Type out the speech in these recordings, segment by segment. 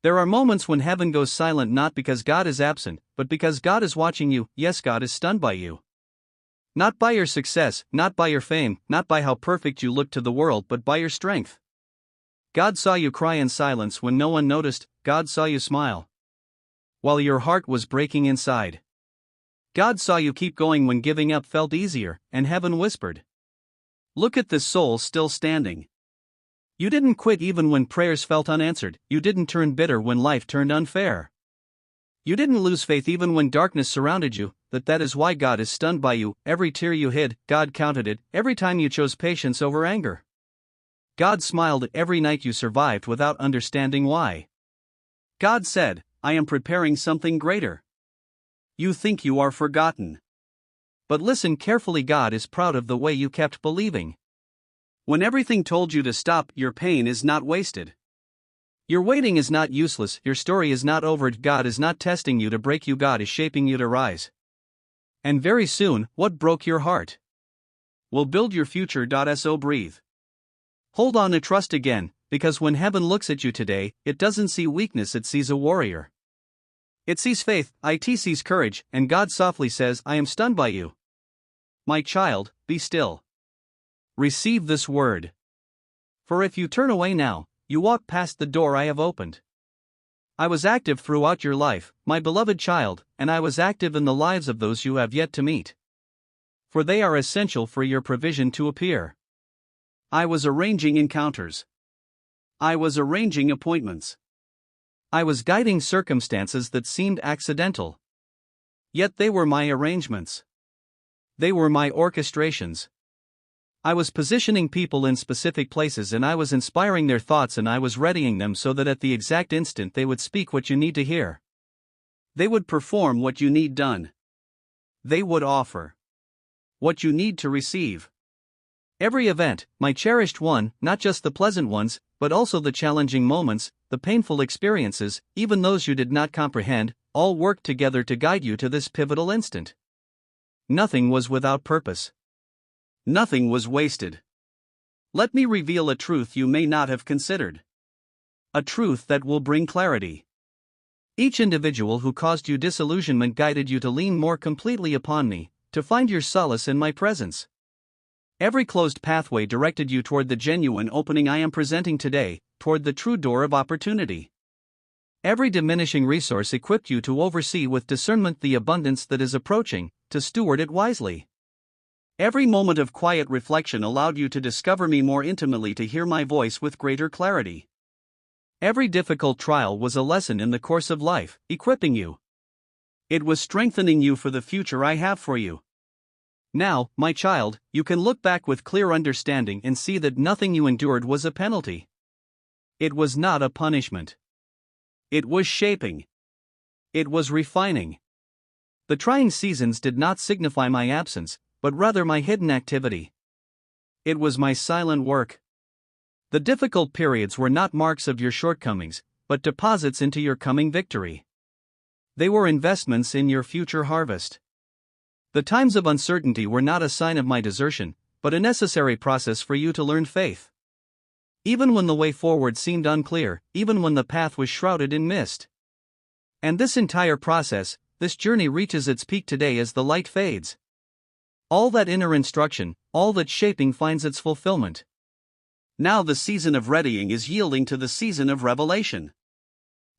There are moments when heaven goes silent not because God is absent, but because God is watching you. Yes, God is stunned by you. Not by your success, not by your fame, not by how perfect you look to the world, but by your strength. God saw you cry in silence when no one noticed. God saw you smile while your heart was breaking inside. God saw you keep going when giving up felt easier, and heaven whispered, "Look at this soul still standing." You didn't quit even when prayers felt unanswered. You didn't turn bitter when life turned unfair. You didn't lose faith even when darkness surrounded you. That is why God is stunned by you. Every tear you hid, God counted it. Every time you chose patience over anger, God smiled. Every night you survived without understanding why. God said, "I am preparing something greater." You think you are forgotten. But listen carefully, God is proud of the way you kept believing. When everything told you to stop, your pain is not wasted. Your waiting is not useless, your story is not over. God is not testing you to break you, God is shaping you to rise. And very soon, what broke your heart will build your future. So breathe. Hold on and trust again, because when heaven looks at you today, it doesn't see weakness, it sees a warrior. It sees faith, it sees courage, and God softly says, "I am stunned by you. My child, be still. Receive this word. For if you turn away now, you walk past the door I have opened." I was active throughout your life, my beloved child, and I was active in the lives of those you have yet to meet. For they are essential for your provision to appear. I was arranging encounters. I was arranging appointments. I was guiding circumstances that seemed accidental. Yet they were my arrangements. They were my orchestrations. I was positioning people in specific places, and I was inspiring their thoughts, and I was readying them so that at the exact instant they would speak what you need to hear. They would perform what you need done. They would offer what you need to receive. Every event, my cherished one, not just the pleasant ones, but also the challenging moments, the painful experiences, even those you did not comprehend, all worked together to guide you to this pivotal instant. Nothing was without purpose. Nothing was wasted. Let me reveal a truth you may not have considered. A truth that will bring clarity. Each individual who caused you disillusionment guided you to lean more completely upon me, to find your solace in my presence. Every closed pathway directed you toward the genuine opening I am presenting today, toward the true door of opportunity. Every diminishing resource equipped you to oversee with discernment the abundance that is approaching, to steward it wisely. Every moment of quiet reflection allowed you to discover me more intimately, to hear my voice with greater clarity. Every difficult trial was a lesson in the course of life, equipping you. It was strengthening you for the future I have for you. Now, my child, you can look back with clear understanding and see that nothing you endured was a penalty. It was not a punishment. It was shaping. It was refining. The trying seasons did not signify my absence, but rather my hidden activity. It was my silent work. The difficult periods were not marks of your shortcomings, but deposits into your coming victory. They were investments in your future harvest. The times of uncertainty were not a sign of my desertion, but a necessary process for you to learn faith. Even when the way forward seemed unclear, even when the path was shrouded in mist. And this entire process, this journey reaches its peak today as the light fades. All that inner instruction, all that shaping finds its fulfillment. Now the season of readying is yielding to the season of revelation.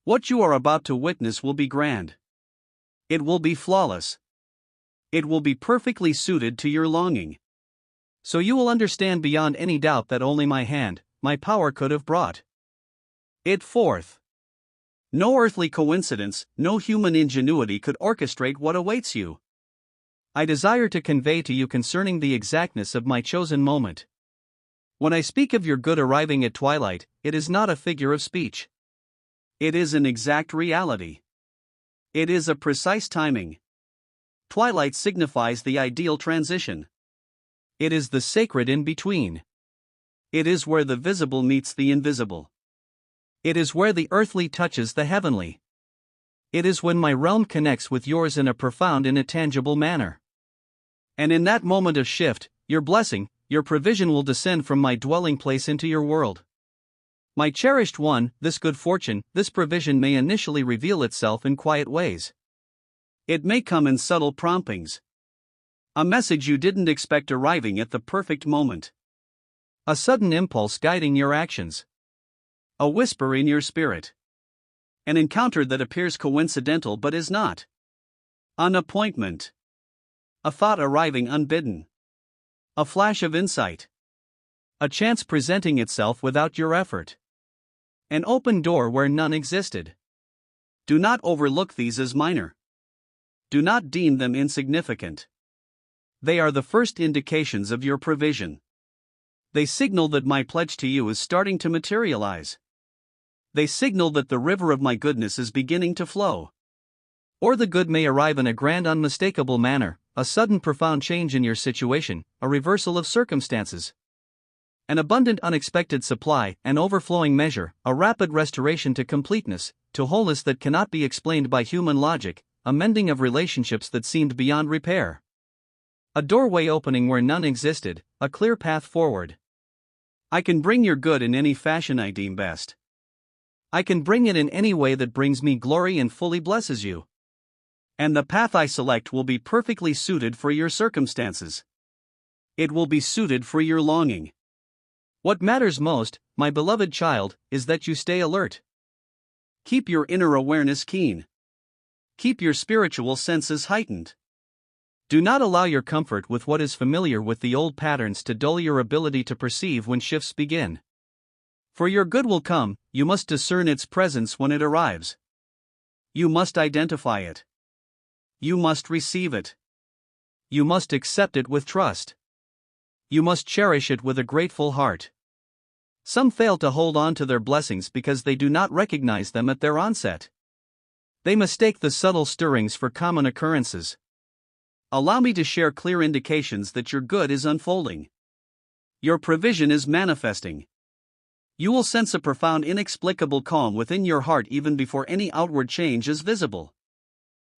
What you are about to witness will be grand. It will be flawless. It will be perfectly suited to your longing. So you will understand beyond any doubt that only my hand, my power could have brought it forth. No earthly coincidence, no human ingenuity could orchestrate what awaits you. I desire to convey to you concerning the exactness of my chosen moment. When I speak of your good arriving at twilight, it is not a figure of speech. It is an exact reality. It is a precise timing. Twilight signifies the ideal transition. It is the sacred in-between. It is where the visible meets the invisible. It is where the earthly touches the heavenly. It is when my realm connects with yours in a profound and intangible manner. And in that moment of shift, your blessing, your provision will descend from my dwelling place into your world. My cherished one, this good fortune, this provision may initially reveal itself in quiet ways. It may come in subtle promptings. A message you didn't expect arriving at the perfect moment. A sudden impulse guiding your actions. A whisper in your spirit. An encounter that appears coincidental but is not. An appointment. A thought arriving unbidden. A flash of insight. A chance presenting itself without your effort. An open door where none existed. Do not overlook these as minor. Do not deem them insignificant. They are the first indications of your provision. They signal that my pledge to you is starting to materialize. They signal that the river of my goodness is beginning to flow. Or the good may arrive in a grand unmistakable manner, a sudden profound change in your situation, a reversal of circumstances. An abundant unexpected supply, an overflowing measure, a rapid restoration to completeness, to wholeness that cannot be explained by human logic, a mending of relationships that seemed beyond repair. A doorway opening where none existed, a clear path forward. I can bring your good in any fashion I deem best. I can bring it in any way that brings me glory and fully blesses you. And the path I select will be perfectly suited for your circumstances. It will be suited for your longing. What matters most, my beloved child, is that you stay alert. Keep your inner awareness keen. Keep your spiritual senses heightened. Do not allow your comfort with what is familiar with the old patterns to dull your ability to perceive when shifts begin. For your good will come, you must discern its presence when it arrives. You must identify it. You must receive it. You must accept it with trust. You must cherish it with a grateful heart. Some fail to hold on to their blessings because they do not recognize them at their onset. They mistake the subtle stirrings for common occurrences. Allow me to share clear indications that your good is unfolding. Your provision is manifesting. You will sense a profound inexplicable calm within your heart even before any outward change is visible.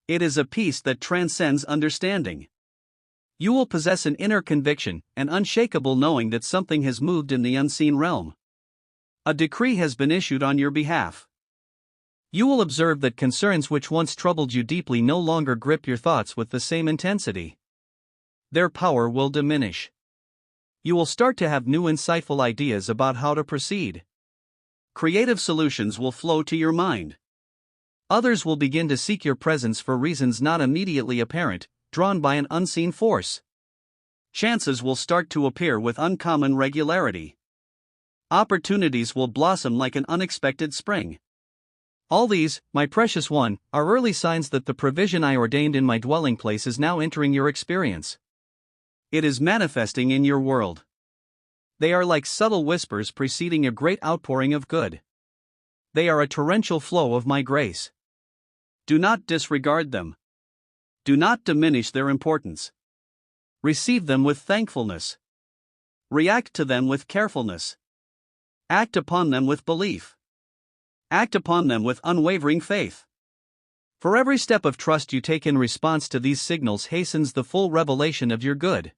It is a peace that transcends understanding. You will possess an inner conviction, an unshakable knowing that something has moved in the unseen realm. A decree has been issued on your behalf. You will observe that concerns which once troubled you deeply no longer grip your thoughts with the same intensity. Their power will diminish. You will start to have new insightful ideas about how to proceed. Creative solutions will flow to your mind. Others will begin to seek your presence for reasons not immediately apparent, drawn by an unseen force. Chances will start to appear with uncommon regularity. Opportunities will blossom like an unexpected spring. All these, my precious one, are early signs that the provision I ordained in my dwelling place is now entering your experience. It is manifesting in your world. They are like subtle whispers preceding a great outpouring of good. They are a torrential flow of my grace. Do not disregard them. Do not diminish their importance. Receive them with thankfulness. React to them with carefulness. Act upon them with belief. Act upon them with unwavering faith. For every step of trust you take in response to these signals hastens the full revelation of your good.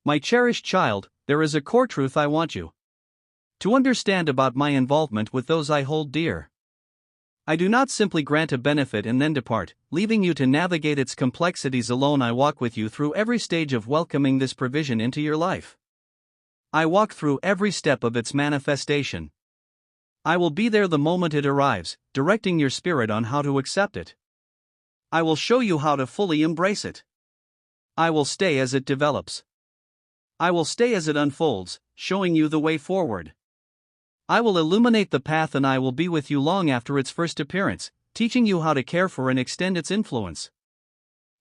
My cherished child, there is a core truth I want you to understand about my involvement with those I hold dear. I do not simply grant a benefit and then depart, leaving you to navigate its complexities alone. I walk with you through every stage of welcoming this provision into your life. I walk through every step of its manifestation. I will be there the moment it arrives, directing your spirit on how to accept it. I will show you how to fully embrace it. I will stay as it develops. I will stay as it unfolds, showing you the way forward. I will illuminate the path and I will be with you long after its first appearance, teaching you how to care for and extend its influence.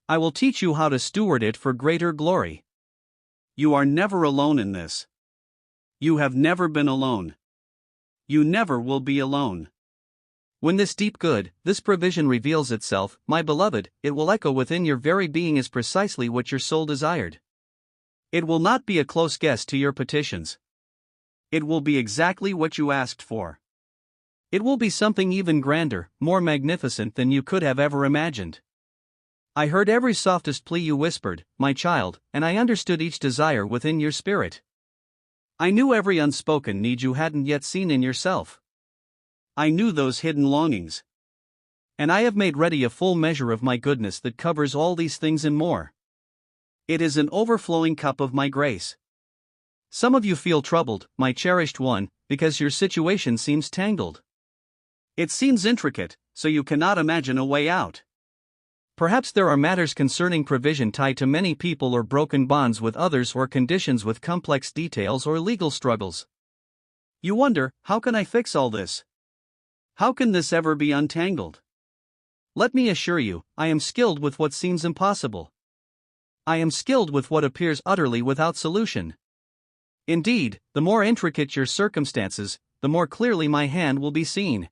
I will teach you how to steward it for greater glory. You are never alone in this. You have never been alone. You never will be alone. When this deep good, this provision reveals itself, my beloved, it will echo within your very being as precisely what your soul desired. It will not be a close guess to your petitions. It will be exactly what you asked for. It will be something even grander, more magnificent than you could have ever imagined. I heard every softest plea you whispered, my child, and I understood each desire within your spirit. I knew every unspoken need you hadn't yet seen in yourself. I knew those hidden longings. And I have made ready a full measure of my goodness that covers all these things and more. It is an overflowing cup of my grace. Some of you feel troubled, my cherished one, because your situation seems tangled. It seems intricate, so you cannot imagine a way out. Perhaps there are matters concerning provision tied to many people or broken bonds with others or conditions with complex details or legal struggles. You wonder, how can I fix all this? How can this ever be untangled? Let me assure you, I am skilled with what seems impossible. I am skilled with what appears utterly without solution. Indeed, the more intricate your circumstances, the more clearly my hand will be seen.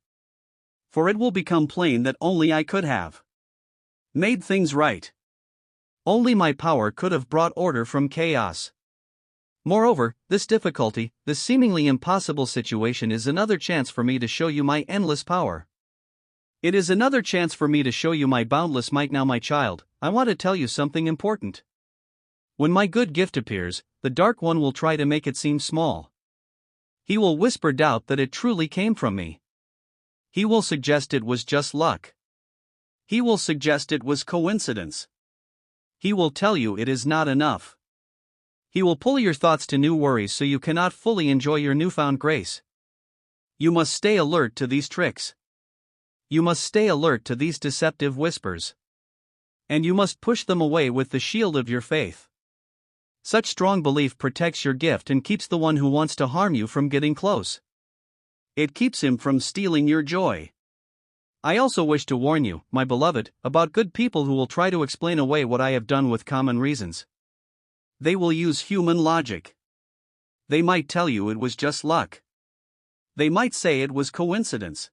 For it will become plain that only I could have made things right. Only my power could have brought order from chaos. Moreover, this difficulty, this seemingly impossible situation is another chance for me to show you my endless power. It is another chance for me to show you my boundless might. Now, my child, I want to tell you something important. When my good gift appears, the dark one will try to make it seem small. He will whisper doubt that it truly came from me. He will suggest it was just luck. He will suggest it was coincidence. He will tell you it is not enough. He will pull your thoughts to new worries so you cannot fully enjoy your newfound grace. You must stay alert to these tricks. You must stay alert to these deceptive whispers. And you must push them away with the shield of your faith. Such strong belief protects your gift and keeps the one who wants to harm you from getting close. It keeps him from stealing your joy. I also wish to warn you, my beloved, about good people who will try to explain away what I have done with common reasons. They will use human logic. They might tell you it was just luck. They might say it was coincidence.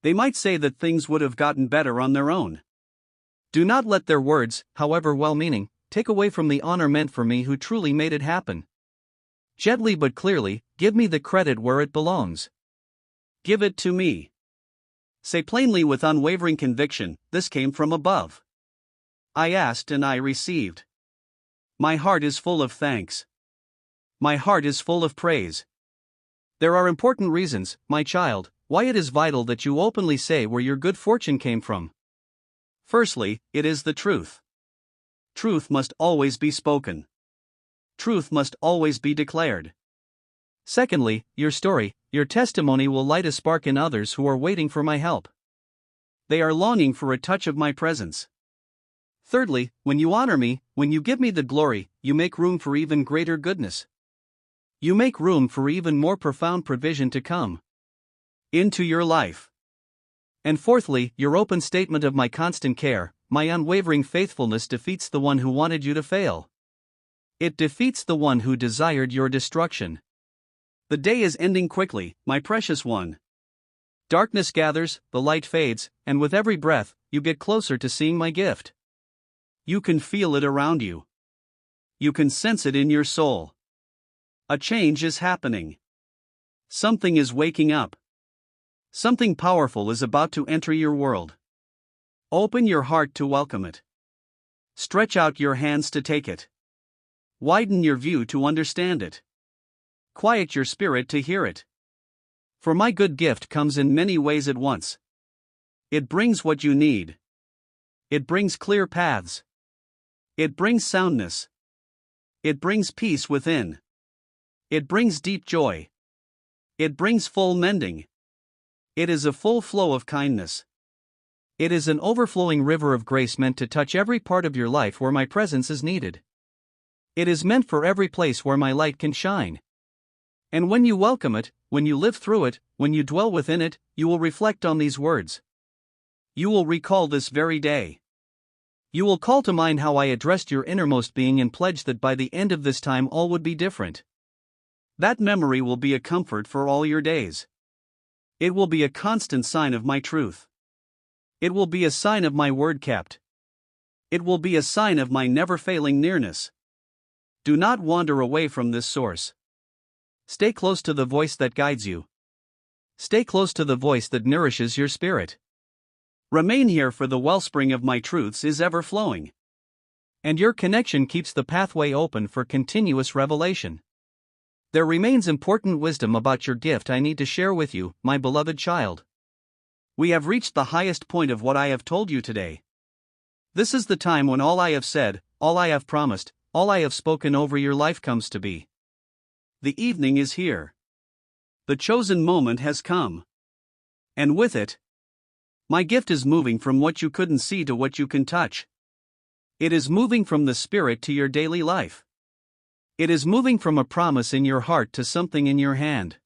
They might say that things would have gotten better on their own. Do not let their words, however well-meaning, take away from the honor meant for me who truly made it happen. Gently but clearly, give me the credit where it belongs. Give it to me. Say plainly with unwavering conviction, this came from above. I asked and I received. My heart is full of thanks. My heart is full of praise. There are important reasons, my child, why it is vital that you openly say where your good fortune came from. Firstly, it is the truth. Truth must always be spoken. Truth must always be declared. Secondly, your story, your testimony will light a spark in others who are waiting for my help. They are longing for a touch of my presence. Thirdly, when you honor me, when you give me the glory, you make room for even greater goodness. You make room for even more profound provision to come into your life. And fourthly, your open statement of my constant care, my unwavering faithfulness defeats the one who wanted you to fail. It defeats the one who desired your destruction. The day is ending quickly, my precious one. Darkness gathers, the light fades, and with every breath, you get closer to seeing my gift. You can feel it around you. You can sense it in your soul. A change is happening. Something is waking up. Something powerful is about to enter your world. Open your heart to welcome it. Stretch out your hands to take it. Widen your view to understand it. Quiet your spirit to hear it. For my good gift comes in many ways at once. It brings what you need. It brings clear paths. It brings soundness. It brings peace within. It brings deep joy. It brings full mending. It is a full flow of kindness. It is an overflowing river of grace meant to touch every part of your life where my presence is needed. It is meant for every place where my light can shine. And when you welcome it, when you live through it, when you dwell within it, you will reflect on these words. You will recall this very day. You will call to mind how I addressed your innermost being and pledged that by the end of this time all would be different. That memory will be a comfort for all your days. It will be a constant sign of my truth. It will be a sign of my word kept. It will be a sign of my never-failing nearness. Do not wander away from this source. Stay close to the voice that guides you. Stay close to the voice that nourishes your spirit. Remain here, for the wellspring of my truths is ever flowing. And your connection keeps the pathway open for continuous revelation. There remains important wisdom about your gift I need to share with you, my beloved child. We have reached the highest point of what I have told you today. This is the time when all I have said, all I have promised, all I have spoken over your life comes to be. The evening is here. The chosen moment has come. And with it, my gift is moving from what you couldn't see to what you can touch. It is moving from the spirit to your daily life. It is moving from a promise in your heart to something in your hand.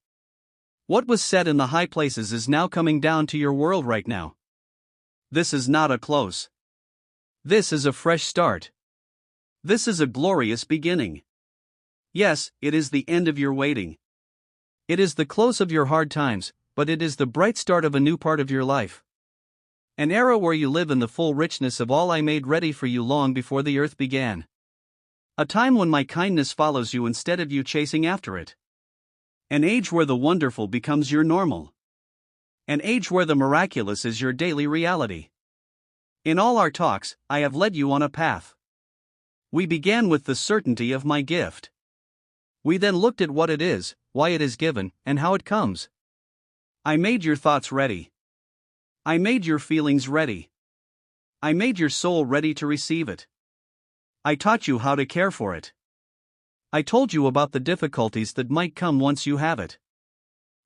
What was said in the high places is now coming down to your world right now. This is not a close. This is a fresh start. This is a glorious beginning. Yes, it is the end of your waiting. It is the close of your hard times, but it is the bright start of a new part of your life. An era where you live in the full richness of all I made ready for you long before the earth began. A time when my kindness follows you instead of you chasing after it. An age where the wonderful becomes your normal. An age where the miraculous is your daily reality. In all our talks, I have led you on a path. We began with the certainty of my gift. We then looked at what it is, why it is given, and how it comes. I made your thoughts ready. I made your feelings ready. I made your soul ready to receive it. I taught you how to care for it. I told you about the difficulties that might come once you have it.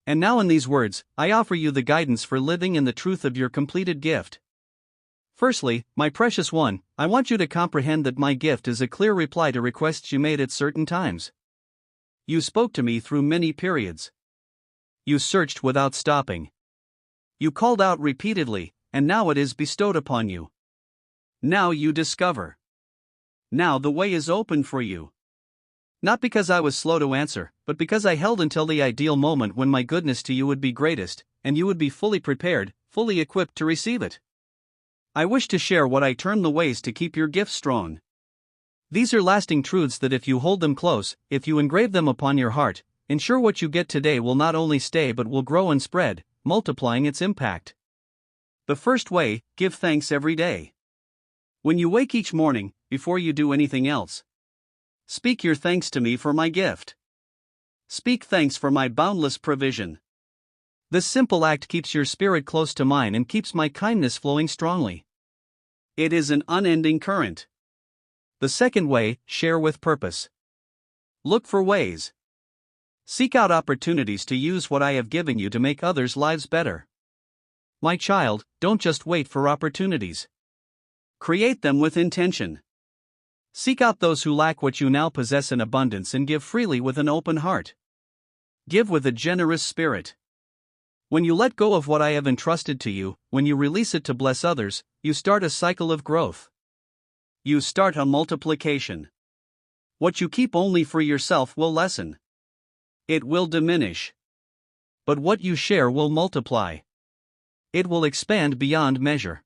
And now in these words, I offer you the guidance for living in the truth of your completed gift. Firstly, my precious one, I want you to comprehend that my gift is a clear reply to requests you made at certain times. You spoke to me through many periods. You searched without stopping. You called out repeatedly, and now it is bestowed upon you. Now you discover. Now the way is open for you. Not because I was slow to answer, but because I held until the ideal moment when my goodness to you would be greatest, and you would be fully prepared, fully equipped to receive it. I wish to share what I term the ways to keep your gift strong. These are lasting truths that if you hold them close, if you engrave them upon your heart, ensure what you get today will not only stay but will grow and spread, multiplying its impact. The first way, give thanks every day. When you wake each morning, before you do anything else, speak your thanks to me for my gift. Speak thanks for my boundless provision. This simple act keeps your spirit close to mine and keeps my kindness flowing strongly. It is an unending current. The second way, share with purpose. Look for ways. Seek out opportunities to use what I have given you to make others' lives better. My child, don't just wait for opportunities. Create them with intention. Seek out those who lack what you now possess in abundance and give freely with an open heart. Give with a generous spirit. When you let go of what I have entrusted to you, when you release it to bless others, you start a cycle of growth. You start a multiplication. What you keep only for yourself will lessen. It will diminish. But what you share will multiply. It will expand beyond measure.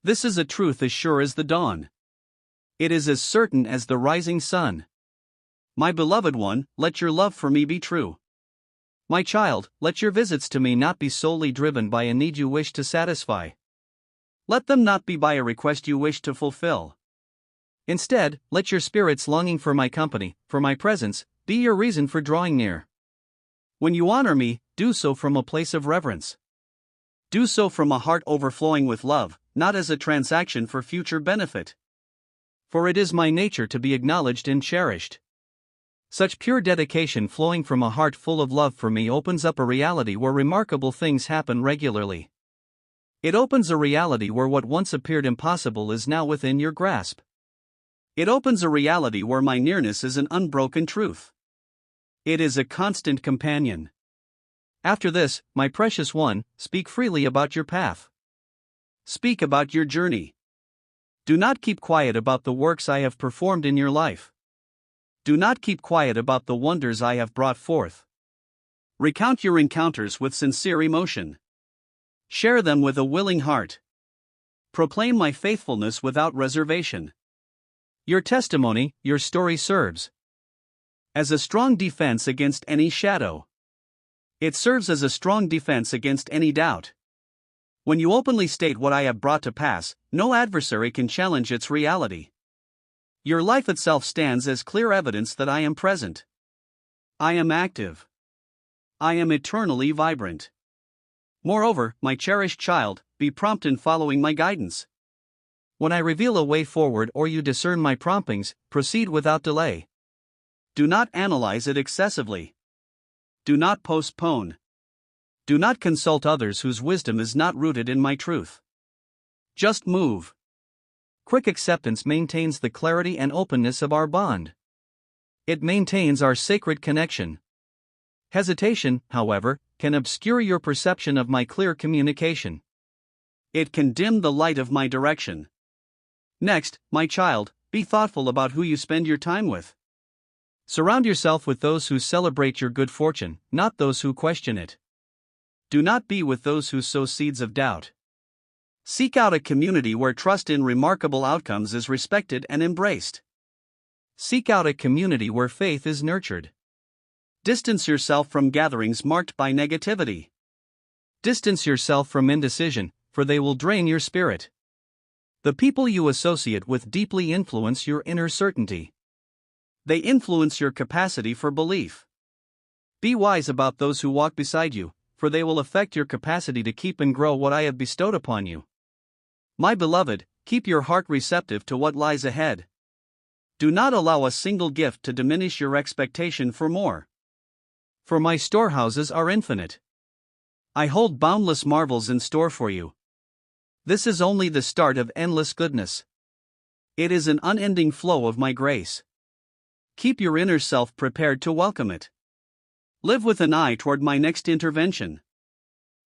This is a truth as sure as the dawn. It is as certain as the rising sun. My beloved one, let your love for me be true. My child, let your visits to me not be solely driven by a need you wish to satisfy. Let them not be by a request you wish to fulfill. Instead, let your spirit's longing for my company, for my presence, be your reason for drawing near. When you honor me, do so from a place of reverence. Do so from a heart overflowing with love, not as a transaction for future benefit. For it is my nature to be acknowledged and cherished. Such pure dedication flowing from a heart full of love for me opens up a reality where remarkable things happen regularly. It opens a reality where what once appeared impossible is now within your grasp. It opens a reality where my nearness is an unbroken truth. It is a constant companion. After this, my precious one, speak freely about your path. Speak about your journey. Do not keep quiet about the works I have performed in your life. Do not keep quiet about the wonders I have brought forth. Recount your encounters with sincere emotion. Share them with a willing heart. Proclaim my faithfulness without reservation. Your testimony, your story serves as a strong defense against any shadow. It serves as a strong defense against any doubt. When you openly state what I have brought to pass, no adversary can challenge its reality. Your life itself stands as clear evidence that I am present. I am active. I am eternally vibrant. Moreover, my cherished child, be prompt in following my guidance. When I reveal a way forward or you discern my promptings, proceed without delay. Do not analyze it excessively. Do not postpone. Do not consult others whose wisdom is not rooted in my truth. Just move. Quick acceptance maintains the clarity and openness of our bond. It maintains our sacred connection. Hesitation, however, can obscure your perception of my clear communication. It can dim the light of my direction. Next, my child, be thoughtful about who you spend your time with. Surround yourself with those who celebrate your good fortune, not those who question it. Do not be with those who sow seeds of doubt. Seek out a community where trust in remarkable outcomes is respected and embraced. Seek out a community where faith is nurtured. Distance yourself from gatherings marked by negativity. Distance yourself from indecision, for they will drain your spirit. The people you associate with deeply influence your inner certainty. They influence your capacity for belief. Be wise about those who walk beside you, for they will affect your capacity to keep and grow what I have bestowed upon you. My beloved, keep your heart receptive to what lies ahead. Do not allow a single gift to diminish your expectation for more. For my storehouses are infinite. I hold boundless marvels in store for you. This is only the start of endless goodness. It is an unending flow of my grace. Keep your inner self prepared to welcome it. Live with an eye toward my next intervention.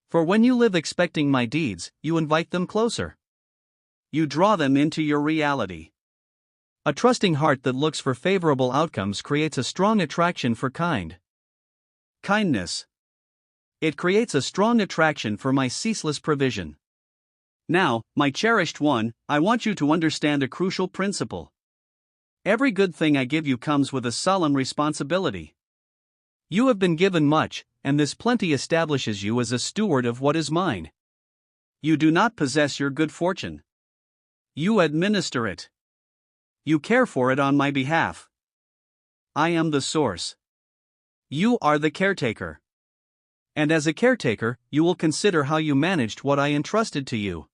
For when you live expecting my deeds, you invite them closer. You draw them into your reality. A trusting heart that looks for favorable outcomes creates a strong attraction for kindness. It creates a strong attraction for my ceaseless provision. Now, my cherished one, I want you to understand a crucial principle. Every good thing I give you comes with a solemn responsibility. You have been given much, and this plenty establishes you as a steward of what is mine. You do not possess your good fortune. You administer it. You care for it on my behalf. I am the source. You are the caretaker. And as a caretaker, you will consider how you managed what I entrusted to you.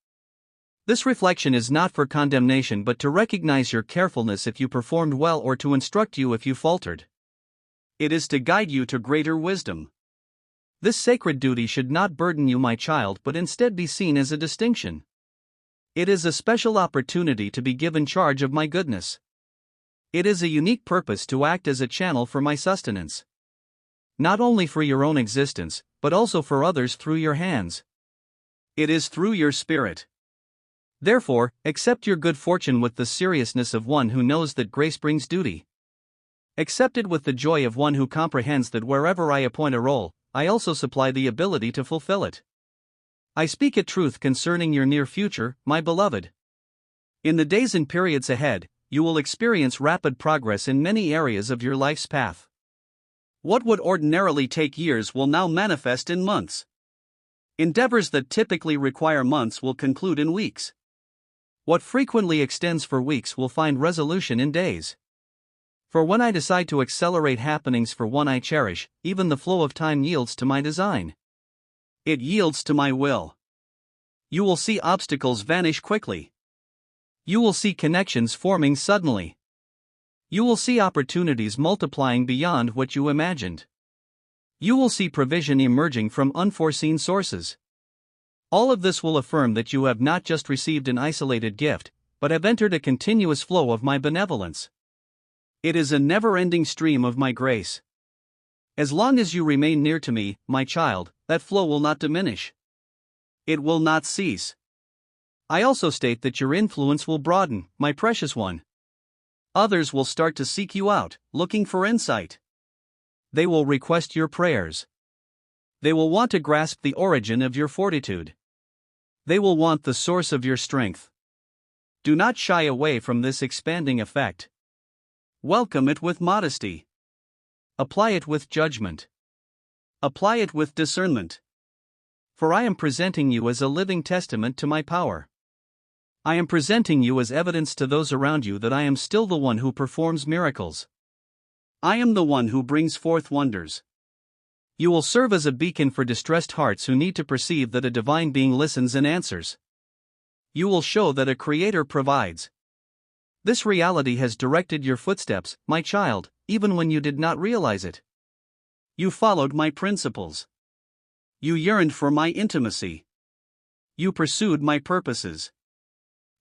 This reflection is not for condemnation but to recognize your carefulness if you performed well or to instruct you if you faltered. It is to guide you to greater wisdom. This sacred duty should not burden you, my child, but instead be seen as a distinction. It is a special opportunity to be given charge of my goodness. It is a unique purpose to act as a channel for my sustenance. Not only for your own existence, but also for others through your hands. It is through your spirit. Therefore, accept your good fortune with the seriousness of one who knows that grace brings duty. Accept it with the joy of one who comprehends that wherever I appoint a role, I also supply the ability to fulfill it. I speak a truth concerning your near future, my beloved. In the days and periods ahead, you will experience rapid progress in many areas of your life's path. What would ordinarily take years will now manifest in months. Endeavors that typically require months will conclude in weeks. What frequently extends for weeks will find resolution in days. For when I decide to accelerate happenings for one I cherish, even the flow of time yields to my design. It yields to my will. You will see obstacles vanish quickly. You will see connections forming suddenly. You will see opportunities multiplying beyond what you imagined. You will see provision emerging from unforeseen sources. All of this will affirm that you have not just received an isolated gift, but have entered a continuous flow of my benevolence. It is a never-ending stream of my grace. As long as you remain near to me, my child, that flow will not diminish. It will not cease. I also state that your influence will broaden, my precious one. Others will start to seek you out, looking for insight. They will request your prayers. They will want to grasp the origin of your fortitude. They will want the source of your strength. Do not shy away from this expanding effect. Welcome it with modesty. Apply it with judgment. Apply it with discernment. For I am presenting you as a living testament to my power. I am presenting you as evidence to those around you that I am still the one who performs miracles. I am the one who brings forth wonders. You will serve as a beacon for distressed hearts who need to perceive that a divine being listens and answers. You will show that a Creator provides. This reality has directed your footsteps, my child, even when you did not realize it. You followed my principles. You yearned for my intimacy. You pursued my purposes.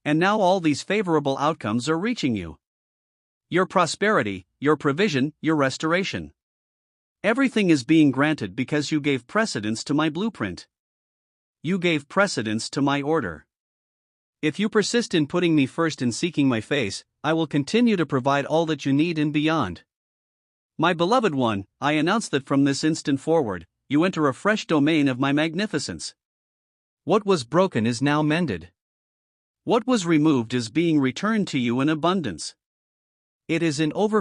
And now all these favorable outcomes are reaching you. Your prosperity, your provision, your restoration. Everything is being granted because you gave precedence to my blueprint. You gave precedence to my order. If you persist in putting me first and seeking my face, I will continue to provide all that you need and beyond. My beloved one, I announce that from this instant forward, you enter a fresh domain of my magnificence. What was broken is now mended. What was removed is being returned to you in abundance. It is in overflow.